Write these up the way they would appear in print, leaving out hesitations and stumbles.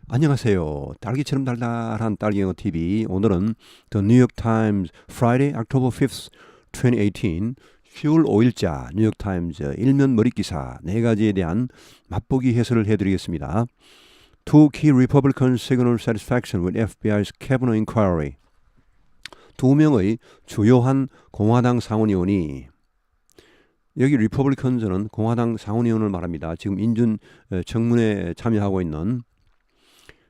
안녕하세요. 딸기처럼 달달한 딸기영어 TV. 오늘은 The New York Times Friday, October 5th, 2018 10월 5일자 뉴욕타임즈 일면 머릿기사 4가지에 대한 맛보기 해설을 해드리겠습니다. Two key Republicans signal satisfaction with FBI's Kavanaugh inquiry. 2명의 주요한 공화당 상원의원이 여기 리퍼블리컨즈는 공화당 상원의원을 말합니다. 지금 인준 청문회에 참여하고 있는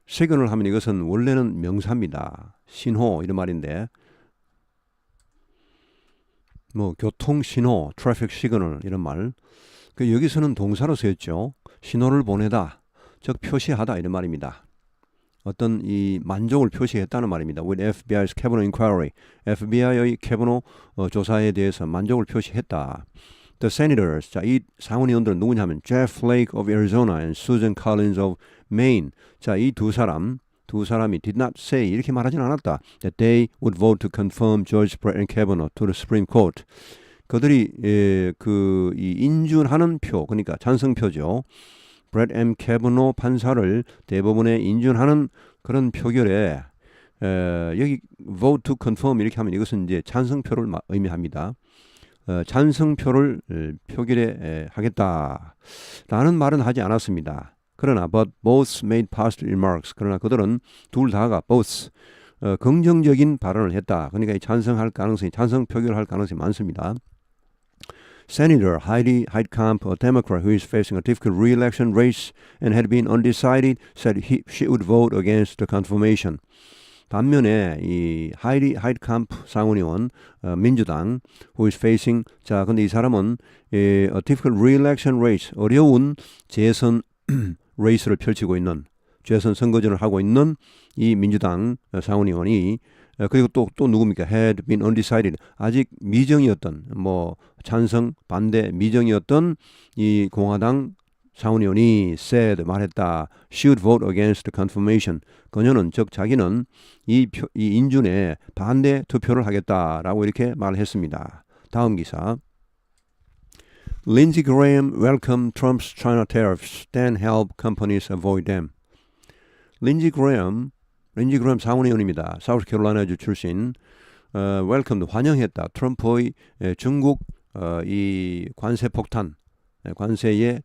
시그널 하면 이것은 원래는 명사입니다. 신호 이런 말인데 뭐 교통 신호, 트래픽 시그널 이런 말. 그 여기서는 동사로 쓰였죠. 신호를 보내다, 즉 표시하다 이런 말입니다. 어떤 이 만족을 표시했다는 말입니다. With FBI's Kavanaugh inquiry, FBI의 캐버노 조사에 대해서 만족을 표시했다. The senators, 자, 이 상원의원들은 누구냐면 Jeff Flake of Arizona and Susan Collins of Maine. 자, 이 두 사람이 did not say 이렇게 말하진 않았다. That they would vote to confirm George Brett and Kavanaugh to the Supreme Court. 그들이 이 인준하는 표, 그러니까 찬성표죠. 브렛 M. 캐버노 판사를 대법원에 인준하는 그런 표결에 여기 vote to confirm 이렇게 하면 이것은 이제 찬성표를 의미합니다. 찬성표를 표결에 하겠다라는 말은 하지 않았습니다. 그러나 but both made positive remarks. 그러나 그들은 둘 다가 both 긍정적인 발언을 했다. 그러니까 찬성 표결할 가능성이 많습니다. Senator Heidi Heitkamp, a Democrat who is facing a difficult re-election race and had been undecided, said she would vote against the confirmation. 반면에 이 하이디 하이트캄프 상원의원 민주당 who is facing 자 근데 이 사람은 a difficult re-election race 어려운 재선 레이스를 펼치고 있는 재선 선거전을 하고 있는 이 민주당 상원의원이 그리고 또 누굽니까? had been undecided 아직 미정이었던 뭐 찬성 반대 미정이었던 이 공화당 상원의원이 said 말했다. She would vote against the confirmation. 그녀는 즉 자기는 이 인준에 반대 투표를 하겠다라고 이렇게 말했습니다. 다음 기사. Lindsey Graham welcomed Trump's China tariffs, then help companies avoid them. 린지 그레엄 상원의원입니다. 사우스캐롤라이나주 출신. welcomed 환영했다. 트럼프의 중국 이 관세 폭탄, 관세에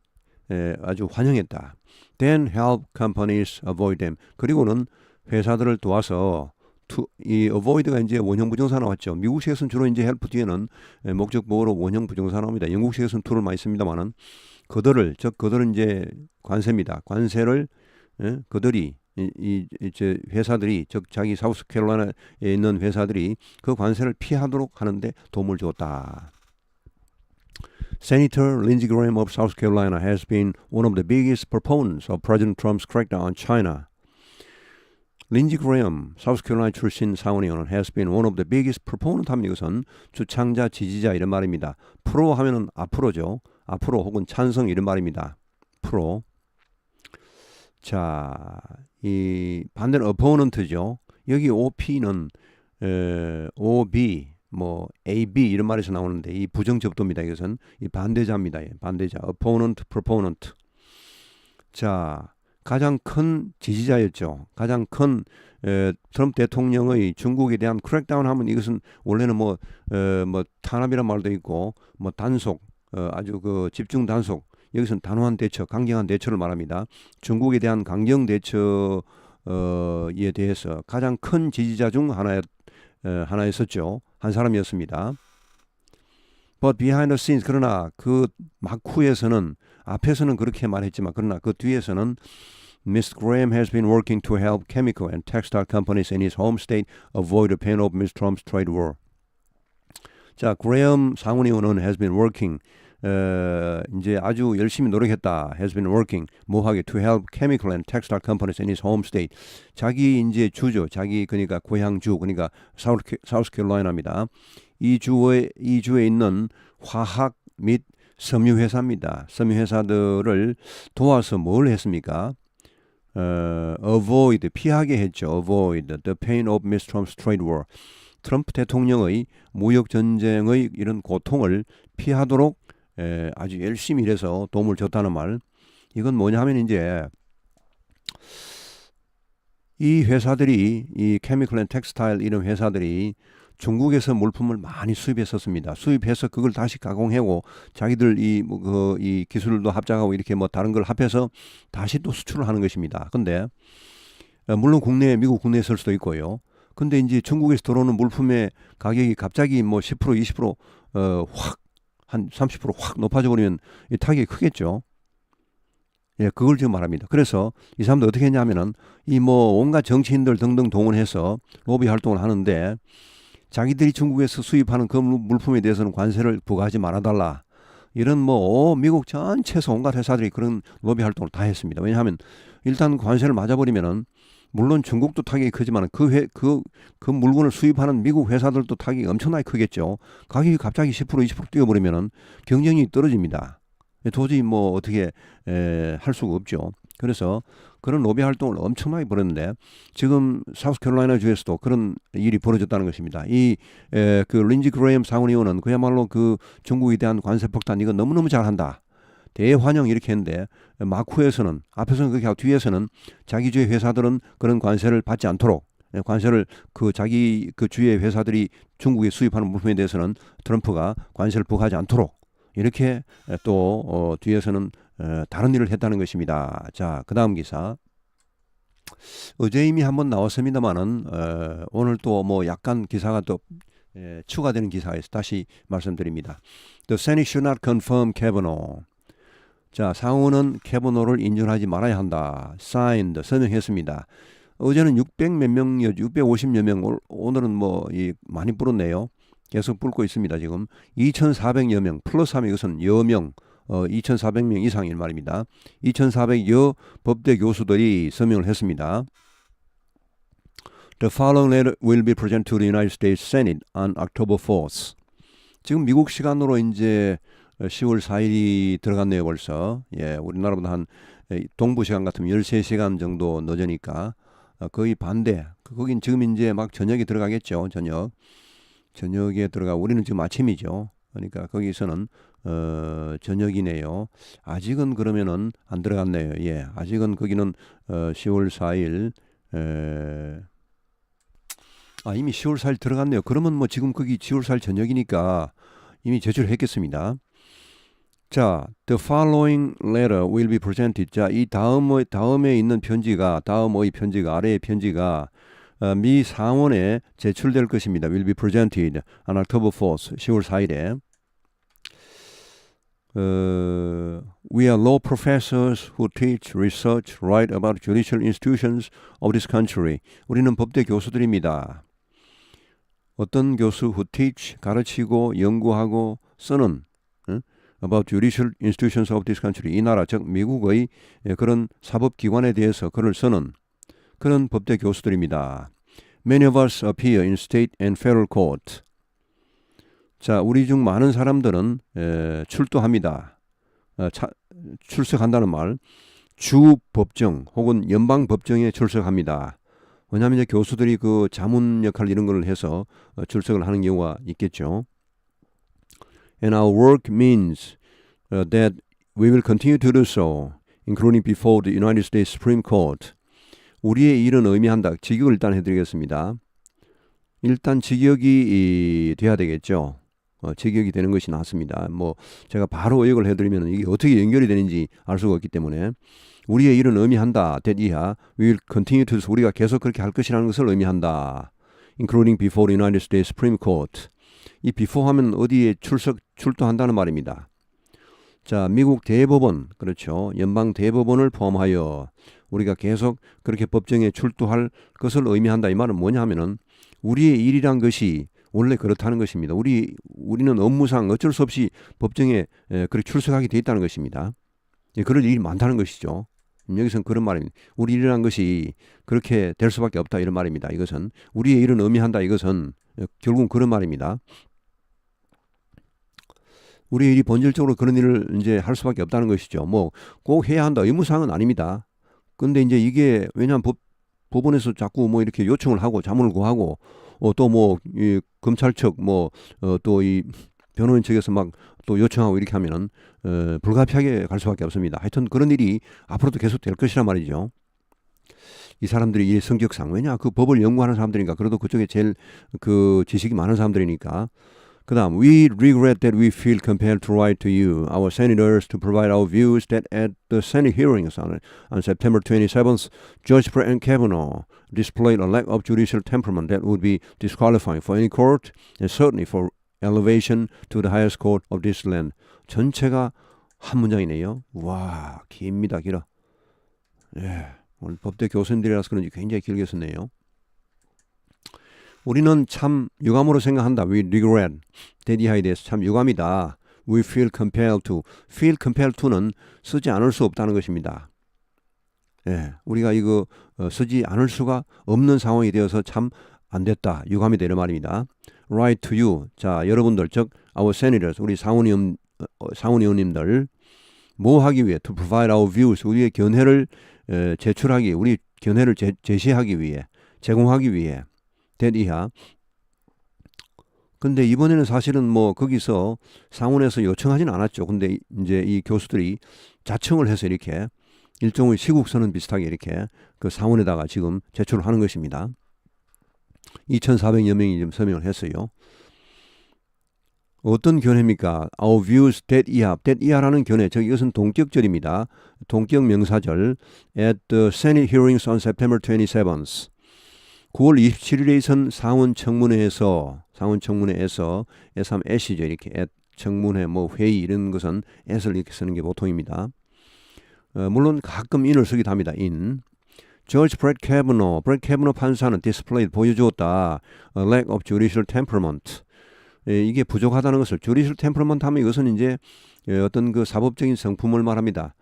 아주 환영했다. Then help companies avoid them. 그리고는 회사들을 도와서 이 avoid가 이제 원형 부정사 나왔죠. 미국식에서는 주로 이제 help 뒤에는 목적 보호로 원형 부정사 나옵니다. 영국식에서는 to를 많이 씁니다만은 그들은 이제 관세입니다. 관세를 그들이 이제 회사들이 즉 자기 사우스캐롤라이나에 있는 회사들이 그 관세를 피하도록 하는데 도움을 주었다. Senator Lindsey Graham of South Carolina has been one of the biggest proponents of President Trump's crackdown on China. 린지 그레엄, 사우스캐롤라이나 출신 상원의원은 has been one of the biggest proponent 하면 이것은 주창자, 지지자 이런 말입니다. 프로 하면은 앞으로죠. 앞으로 혹은 찬성 이런 말입니다. 프로. 자, 이 반대는 opponent죠. 여기 OP는 OB 뭐 AB 이런 말에서 나오는데 이 부정접두입니다. 이것은 이 반대자입니다. 반대자. opponent, proponent. 자, 가장 큰 지지자였죠. 가장 큰 트럼프 대통령의 중국에 대한 크랙다운 하면 이것은 원래는 뭐 탄압이란 말도 있고 뭐 단속, 아주 그 집중 단속. 여기서는 단호한 대처, 강경한 대처를 말합니다. 중국에 대한 강경 대처에 대해서 가장 큰 지지자 중 하나였었죠. 한 사람이었습니다. But behind the scenes, 그러나 그 막후에서는 앞에서는 그렇게 말했지만 그러나 그 뒤에서는 Ms. Graham has been working to help chemical and textile companies in his home state avoid the pain of Ms. Trump's trade war. 자, 그레엄 상원의원은 has been working 이제 아주 열심히 노력했다. has been working 뭐하게 to help chemical and textile companies in his home state. 자기 이제 주죠. 자기 그러니까 고향주 그러니까 사우스캐롤라이나입니다. 이 주에 있는 화학 및 섬유 회사입니다. 섬유 회사들을 도와서 뭘 했습니까? avoid 피하게 했죠. avoid the pain of Mr. Trump's trade war. 트럼프 대통령의 무역 전쟁의 이런 고통을 피하도록 아주 열심히 일해서 도움을 줬다는 말. 이건 뭐냐 하면 이제 이 회사들이 이 케미컬 앤 텍스타일 이런 회사들이 중국에서 물품을 많이 수입했었습니다. 수입해서 그걸 다시 가공하고 자기들 이 기술도 합작하고 이렇게 뭐 다른 걸 합해서 다시 또 수출을 하는 것입니다. 근데 물론 국내에 미국 국내에 설 수도 있고요. 근데 이제 중국에서 들어오는 물품의 가격이 갑자기 뭐 10% 20% 확 한 30% 확 높아져 버리면 이 타격이 크겠죠. 예, 그걸 지금 말합니다. 그래서 이 사람들 어떻게 했냐면은 이 뭐 온갖 정치인들 등등 동원해서 로비 활동을 하는데 자기들이 중국에서 수입하는 그 물품에 대해서는 관세를 부과하지 말아달라. 이런 뭐 미국 전체에서 온갖 회사들이 그런 로비 활동을 다 했습니다. 왜냐하면 일단 관세를 맞아버리면은 물론 중국도 타격이 크지만 그 물건을 수입하는 미국 회사들도 타격이 엄청나게 크겠죠. 가격이 갑자기 10% 20% 뛰어버리면은 경쟁력이 떨어집니다. 도저히 뭐 어떻게 할 수가 없죠. 그래서 그런 로비 활동을 엄청나게 벌였는데 지금 사우스캐롤라이나 주에서도 그런 일이 벌어졌다는 것입니다. 그 린지 그레이엄 상원의원은 그야말로 그 중국에 대한 관세 폭탄 이거 너무너무 잘한다. 대환영 이렇게 했는데 마쿠에서는 앞에서는 그렇게 하고 뒤에서는 자기 주의 회사들은 그런 관세를 받지 않도록 관세를 그 자기 그 주의 회사들이 중국에 수입하는 물품에 대해서는 트럼프가 관세를 부과하지 않도록 이렇게 또 뒤에서는 다른 일을 했다는 것입니다. 자, 그 다음 기사. 어제 이미 한번 나왔습니다만은 오늘 또 뭐 약간 기사가 또 추가되는 기사에서 다시 말씀드립니다. The Senate should not confirm Kavanaugh. 자, 상원은 캐버노를 인정하지 말아야 한다. signed, 서명했습니다. 어제는 600 몇 명, 650여 명, 오늘은 뭐 많이 불었네요. 계속 불고 있습니다. 지금 2,400여 명 플러스하면 이것은 여명 2,400명 이상일 말입니다. 2,400여 법대 교수들이 서명을 했습니다. The following letter will be presented to the United States Senate on October 4th. 지금 미국 시간으로 이제 10월 4일이 들어갔네요 벌써. 예, 우리나라보다 한 동부 시간 같으면 13시간 정도 늦으니까 거의 반대. 거긴 지금 이제 막 저녁에 들어가겠죠. 저녁에 들어가. 우리는 지금 아침이죠. 그러니까 거기서는 저녁이네요. 아직은 그러면은 안 들어갔네요. 예, 아직은 거기는 10월 4일 이미 10월 4일 들어갔네요. 그러면 뭐 지금 거기 10월 4일 저녁이니까 이미 제출했겠습니다. 자, the following letter will be presented. 자, 이 다음에 있는 편지가 아래의 편지가 미 상원에 제출될 것입니다. will be presented on October 4th, 10월 4일에. We are law professors who teach, research, write about judicial institutions of this country. 우리는 법대 교수들입니다. 어떤 교수 who teach, 가르치고 연구하고 쓰는 about judicial institutions of this country. 이 나라 즉 미국의 그런 사법기관에 대해서 글을 쓰는 그런 법대 교수들입니다. Many of us appear in state and federal court. 자, 우리 중 많은 사람들은 출두합니다. 출석한다는 말. 주 법정 혹은 연방 법정에 출석합니다. 왜냐하면 이제 교수들이 그 자문 역할 이런 걸 해서 출석을 하는 경우가 있겠죠. And our work means that we will continue to do so, including before the United States Supreme Court. 우리의 일은 의미한다. 직역을 일단 해드리겠습니다. 일단 직역이 돼야 되겠죠. 직역이 되는 것이 낫습니다. 뭐 제가 바로 의역을 해드리면 이게 어떻게 연결이 되는지 알 수가 없기 때문에 우리의 일은 의미한다. that 이하 we will continue to 우리가 계속 그렇게 할 것이라는 것을 의미한다. including before the United States Supreme Court. 이 before 하면 어디에 출두한다는 말입니다. 자, 미국 대법원, 그렇죠. 연방 대법원을 포함하여 우리가 계속 그렇게 법정에 출두할 것을 의미한다. 이 말은 뭐냐 하면은 우리의 일이란 것이 원래 그렇다는 것입니다. 우리는 업무상 어쩔 수 없이 법정에 그렇게 출석하게 돼 있다는 것입니다. 그럴 일이 많다는 것이죠. 여기서는 그런 말입니다. 우리 일이란 것이 그렇게 될 수밖에 없다 이런 말입니다. 이것은 우리의 일은 의미한다. 이것은 결국은 그런 말입니다. 우리 일이 본질적으로 그런 일을 이제 할 수밖에 없다는 것이죠. 뭐 꼭 해야 한다. 의무사항은 아닙니다. 근데 이제 이게 왜냐하면 법원에서 자꾸 뭐 이렇게 요청을 하고 자문을 구하고 또 뭐 이 검찰 측 뭐 또 이 변호인 측에서 막 또 요청하고 이렇게 하면은 불가피하게 갈 수밖에 없습니다. 하여튼 그런 일이 앞으로도 계속 될 것이란 말이죠. 이 사람들이 이 성격상 왜냐 그 법을 연구하는 사람들이니까 그래도 그쪽에 제일 그 지식이 많은 사람들이니까 그다음 we regret that we feel compelled to write to you, our senators, to provide our views that at the Senate hearings on September 27th, Judge Brett Kavanaugh displayed a lack of judicial temperament that would be disqualifying for any court and certainly for elevation to the highest court of this land. 전체가 한 문장이네요. 와, 깁니다. 길어. 예, 오늘 법대 교수님들이라서 그런지 굉장히 길게 썼네요. 우리는 참 유감으로 생각한다. We regret that 이하에 대해서 참 유감이다. We feel compelled to. feel compelled to는 쓰지 않을 수 없다는 것입니다. 예, 우리가 이거 쓰지 않을 수가 없는 상황이 되어서 참 안 됐다. 유감이 되는 말입니다. Write to you. 자, 여러분들 즉 our senators, 우리 상원의원님들 뭐 하기 위해? To provide our views. 우리의 견해를 제출하기, 우리 견해를 제시하기 위해, 제공하기 위해. that 이하. 근데 이번에는 사실은 뭐 거기서 상원에서 요청하진 않았죠. 근데 이제 이 교수들이 자청을 해서 이렇게 일종의 시국선언 비슷하게 이렇게 그 상원에다가 지금 제출을 하는 것입니다. 2,400여 명이 지금 서명을 했어요. 어떤 견해입니까? Our views that 이하. that 이하라는 견해. 즉 이것은 동격절입니다. 동격 명사절. At the Senate hearings on September 27th. 9월 27일에 있은 상원 청문회에서 에삼 at이죠. 이렇게 at 청문회 뭐 회의 이런 것은 at을 이렇게 쓰는 게 보통입니다. 물론 가끔 in을 쓰기도 합니다. in. Judge Brett Kavanaugh 판사는 displayed 보여주었다. A lack of judicial temperament. 이게 부족하다는 것을 judicial temperament 하면 이것은 이제 어떤 그 사법적인 성품을 말합니다.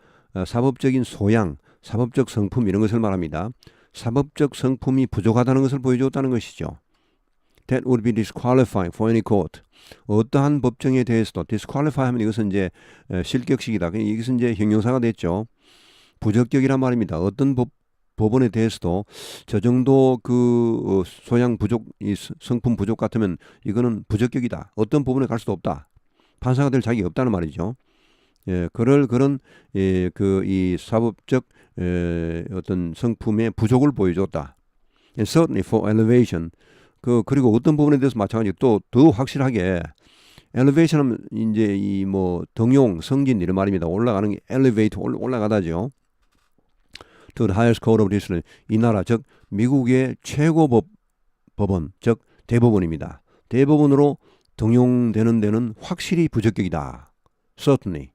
사법적인 소양, 사법적 성품 이런 것을 말합니다. 사법적 성품이 부족하다는 것을 보여주었다는 것이죠. That would be disqualifying for any court. 어떠한 법정에 대해서도 disqualify 하면 이것은 이제 실격식이다. 이것은 이제 형용사가 됐죠. 부적격이란 말입니다. 어떤 법원에 대해서도 저 정도 그 소양 부족, 이 성품 부족 같으면 이거는 부적격이다. 어떤 법원에 갈 수도 없다. 판사가 될 자격이 없다는 말이죠. 예, 그런 이 사법적 어떤 성품의 부족을 보여줬다. And certainly for elevation. 그리고 어떤 부분에 대해서 마찬가지로 또 더 확실하게 elevation 하면 이제 이 뭐 등용, 승진 이런 말입니다. 올라가는 게 elevate 올라가다죠. To the highest court of this land. 이 나라 즉 미국의 최고 법원 즉 대법원입니다. 대법원으로 등용되는 데는 확실히 부적격이다. Certainly.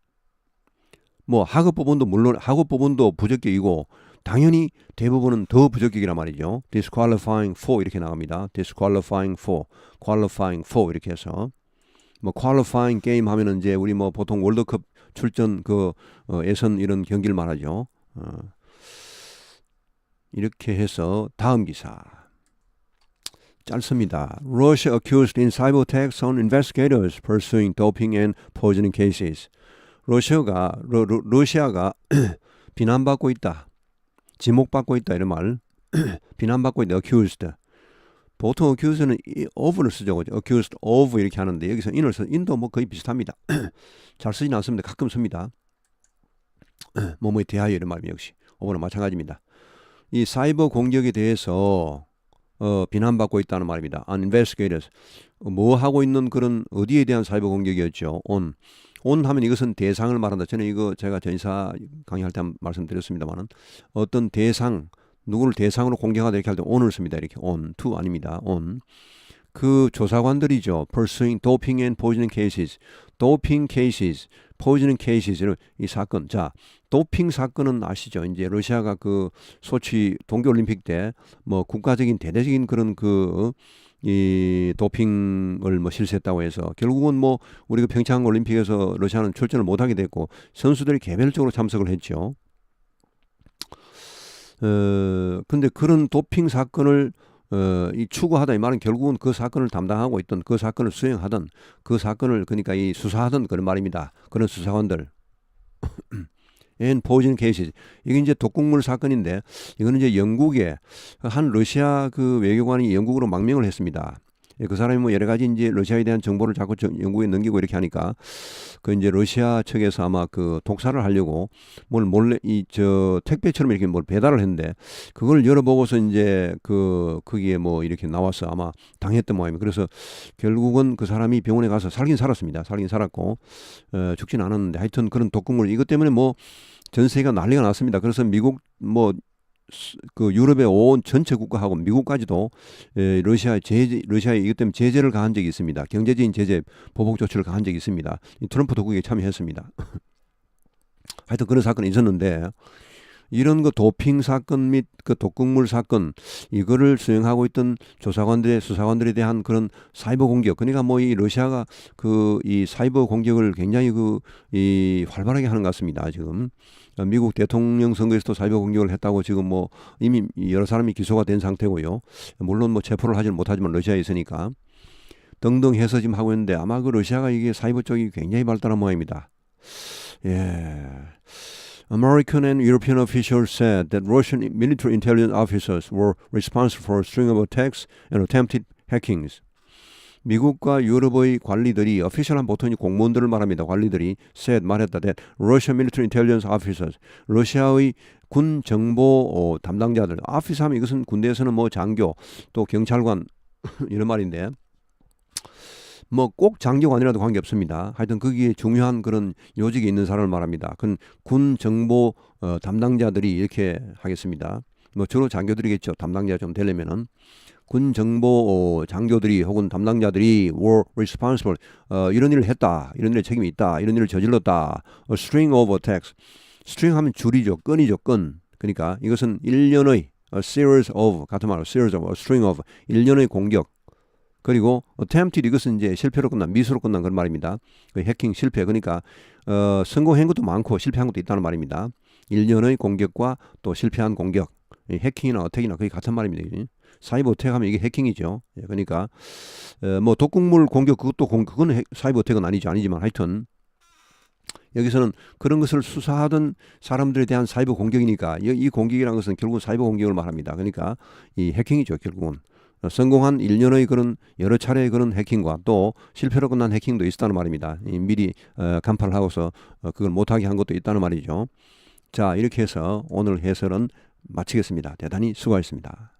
뭐 하급법원도 물론 하급법원도 부적격이고 당연히 대법원은 더 부적격이란 말이죠. disqualifying for 이렇게 나갑니다. disqualifying for, qualifying for 이렇게 해서 뭐 qualifying 게임 하면은 이제 우리 뭐 보통 월드컵 출전 예선 이런 경기를 말하죠. 이렇게 해서 다음 기사 짧습니다. Russia accused in cyber attacks on investigators pursuing doping and poisoning cases. 러시아가 비난받고 있다. 지목받고 있다 이런 말. 비난받고 있다. accused. 보통 accused는 of를 쓰죠. accused of 이렇게 하는데 여기서 in을 써. in도 뭐 거의 비슷합니다. 잘 쓰진 않습니다. 가끔 씁니다. 뭐뭐에 대하여 이런 말이 역시 of는 마찬가지입니다. 이 사이버 공격에 대해서 비난받고 있다는 말입니다. On investigators. 뭐 하고 있는 그런 어디에 대한 사이버 공격이었죠. on 하면 이것은 대상을 말한다. 저는 이거 제가 전사 강의할 때 말씀드렸습니다만은 어떤 대상, 누구를 대상으로 공격하다 이렇게 할 때 on을 씁니다. 이렇게 on, to 아닙니다. on. 그 조사관들이죠. Pursuing doping and poisoning cases. doping cases, poisoning cases 이 사건. 자, 도핑 사건은 아시죠? 이제 러시아가 그 소치 동계올림픽 때 뭐 국가적인 대대적인 그런 이 도핑을 뭐 실시했다고 해서 결국은 뭐 우리가 평창 올림픽에서 러시아는 출전을 못하게 됐고 선수들이 개별적으로 참석을 했죠. 근데 그런 도핑 사건을 이 추구하다 이 말은 결국은 그 사건을 담당하고 있던 그 사건을 수행하던 그 사건을 그러니까 이 수사하던 그런 말입니다. 그런 수사관들. and poison cases. 이게 이제 독극물 사건인데 이거는 이제 영국의 한 러시아 그 외교관이 영국으로 망명을 했습니다. 그 사람이 뭐 여러 가지 이제 러시아에 대한 정보를 자꾸 영국에 넘기고 이렇게 하니까 그 이제 러시아 측에서 아마 그 독사를 하려고 뭘 몰래 택배처럼 이렇게 뭘 배달을 했는데 그걸 열어보고서 이제 거기에 뭐 이렇게 나와서 아마 당했던 모양입니다. 그래서 결국은 그 사람이 병원에 가서 살긴 살았습니다. 살긴 살았고 죽진 않았는데 하여튼 그런 독극물 이것 때문에 뭐 전 세계가 난리가 났습니다. 그래서 미국 뭐 그 유럽의 온 전체 국가하고 미국까지도 러시아에 이것 때문에 제재를 가한 적이 있습니다. 경제적인 제재, 보복 조치를 가한 적이 있습니다. 트럼프 독국에 참여했습니다. 하여튼 그런 사건이 있었는데 이런 그 도핑 사건 및 그 독극물 사건 이거를 수행하고 있던 수사관들에 대한 그런 사이버 공격 그러니까 뭐 이 러시아가 이 사이버 공격을 굉장히 이 활발하게 하는 것 같습니다. 지금 미국 대통령 선거에서도 사이버 공격을 했다고 지금 뭐 이미 여러 사람이 기소가 된 상태고요. 물론 뭐 체포를 하지는 못하지만 러시아에 있으니까 등등 해서 지금 하고 있는데 아마 그 러시아가 이게 사이버 쪽이 굉장히 발달한 모양입니다. 예. American and European officials said that Russian military intelligence officers were responsible for a string of attacks and attempted hackings. 미국과 유럽의 관리들이 official한 보통 공무원들을 말합니다. 관리들이 said 말했다 that Russian military intelligence officers 러시아의 군 정보 담당자들 office 하면 이것은 군대에서는 뭐 장교 또 경찰관 이런 말인데 뭐 꼭 장교가 아니라도 관계없습니다. 하여튼 거기에 중요한 그런 요직에 있는 사람을 말합니다. 그건 군 정보 담당자들이 이렇게 하겠습니다. 뭐 주로 장교들이겠죠. 담당자가 좀 되려면은 군 정보 장교들이 혹은 담당자들이 were responsible 이런 일을 했다. 이런 일에 책임이 있다. 이런 일을 저질렀다. A string of attacks. string 하면 줄이죠. 끈이죠. 끈. 그러니까 이것은 일련의 a series of 같은 말로 series of a string of 일련의 공격 그리고 attempted 이것은 이제 실패로 끝난 미수로 끝난 그런 말입니다. 그 해킹 실패 그러니까 성공한 것도 많고 실패한 것도 있다는 말입니다. 일련의 공격과 또 실패한 공격 해킹이나 어택이나 거의 같은 말입니다. 사이버 어택 하면 이게 해킹이죠. 그러니까 뭐 독극물 공격 그건 사이버 어택은 아니지만 하여튼 여기서는 그런 것을 수사하던 사람들에 대한 사이버 공격이니까 이 공격이라는 것은 결국은 사이버 공격을 말합니다. 그러니까 이 해킹이죠. 결국은 성공한 일련의 그런 여러 차례의 그런 해킹과 또 실패로 끝난 해킹도 있었다는 말입니다. 미리 간파를 하고서 그걸 못하게 한 것도 있다는 말이죠. 자, 이렇게 해서 오늘 해설은 마치겠습니다. 대단히 수고하셨습니다.